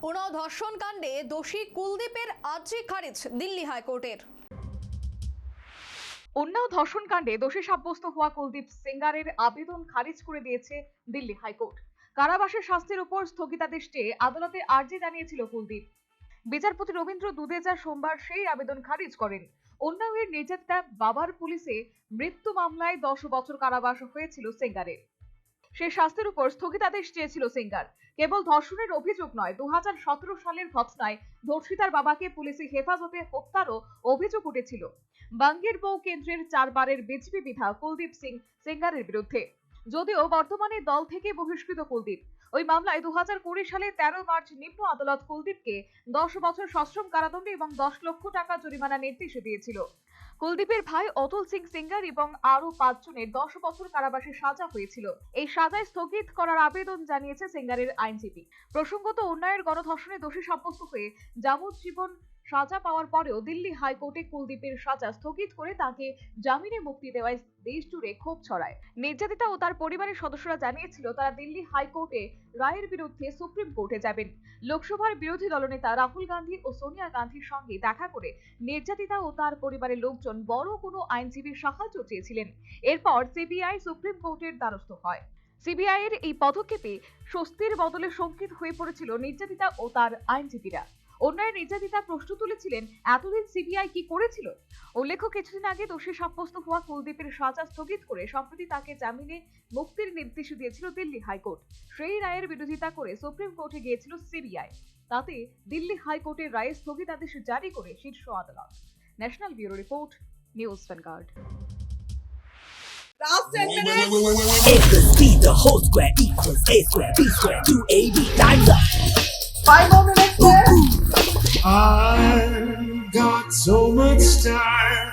উনাও ধর্ষণ কাণ্ডে দোষী কুলদীপের আর্জি খারিজ দিল্লি হাইকোর্টের। উন্নাও ধর্ষণ কাণ্ডে দোষী সাব্যস্ত হওয়া কুলদীপ সেঙ্গারের আবেদন খারিজ করে দিয়েছে দিল্লি হাইকোর্ট। কারাবাসের শাস্তির উপর স্থগিতাদেশ চেয়ে আদালতে আর্জি জানিয়েছিল কুলদীপ। বিচারপতি রবীন্দ্র দুদেজা সোমবার সেই আবেদন খারিজ করেন। উন্নাওয়ের নির্যাতিতা বাবার পুলিশে মৃত্যু মামলায় 10 বছর কারাবাস হয়েছিল সেঙ্গারের। সেই শাস্তির উপর স্থগিতাদেশ চেয়েছিল সেঙ্গার। কেবল ধর্ষণের অভিযোগ নয়, 2017 সালের ঘটনায় ধর্ষিতার বাবাকে পুলিশি হেফাজতে হত্যারও অভিযোগ উঠেছিল বাঙ্গের বউ কেন্দ্রের 4 বারের বিজেপি বিধায়ক কুলদীপ সিং সেঙ্গারের বিরুদ্ধে। যদিও বর্তমানে দল থেকে বহিষ্কৃত কুলদীপ, ওই মামলায় 2020 সালে 13 মার্চ নিম্ন আদালত কুলদীপকে 10 বছর সশ্রম কারাদণ্ড এবং 10 লক্ষ টাকা জরিমানা নির্দেশ দিয়েছিল। কুলদীপের ভাই অতুল সিং সেঙ্গার এবং আরো 5 জনের 10 বছর কারাবাসের সাজা হয়েছিল। এই সাজায় স্থগিত করার আবেদন জানিয়েছে সেঙ্গারের আইনজীবী। প্রসঙ্গত, উন্নাওয়ের গণধর্ষণে দোষী সাব্যস্ত হয়ে যাবজ্জীবন সাজা পাওয়ার পরেও দিল্লি হাইকোর্টে কুলদীপের সাজা স্থগিত করে তাকে জামিনে মুক্তি দেওয়ায় দেশ জুড়ে ক্ষোভ ছড়ায়। নির্যাতিতা ও তার পরিবারের সদস্যরা জানিয়েছিল তারা দিল্লি হাইকোর্টে রায়ের বিরুদ্ধে সুপ্রিম কোর্টে যাবেন। লোকসভার বিরোধী দলনেতা রাহুল গান্ধী ও সোনিয়া গান্ধীর সঙ্গে দেখা করে নির্যাতিতা ও তার পরিবারের লোকজন বড় কোনো আইনজীবীর সাহায্য চেয়েছিলেন। এরপর সিবিআই সুপ্রিম কোর্টের দ্বারস্থ হয়। সিবিআই এর এই পদক্ষেপে স্বস্তির বদলে শঙ্কিত হয়ে পড়েছিল নির্যাতিতা ও তার আইনজীবীরা। অন্যায় নির্যাতিতা প্রশ্ন তুলেছিলেন, এতদিন সিবিআই কি করেছিল? উল্লেখ্য, কিছুদিন আগে দোষী সাব্যস্ত হওয়া কুলদীপের সাজা স্থগিত করে সম্প্রতি তাকে জামিনে মুক্তির নির্দেশ দিয়েছিল দিল্লি হাইকোর্ট। সেই রায়ের বিরোধিতা করে সুপ্রিম কোর্টে গিয়েছিল সিবিআই। তাতে দিল্লি হাইকোর্টের রায়ে স্থগিতাদেশ জারি করে শীর্ষ আদালত। National bureau report, news vanguard. Last 10 minutes. A plus B, the whole square equals A square, B square, 2AB, time's up. 5 more minutes there. I've got so much time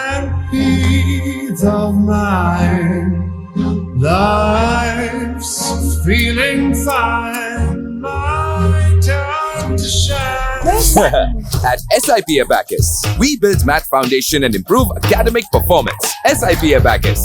and peace of mind. Life's feeling fine. My time to shine. At SIP Abacus, we build math foundation and improve academic performance. SIP Abacus,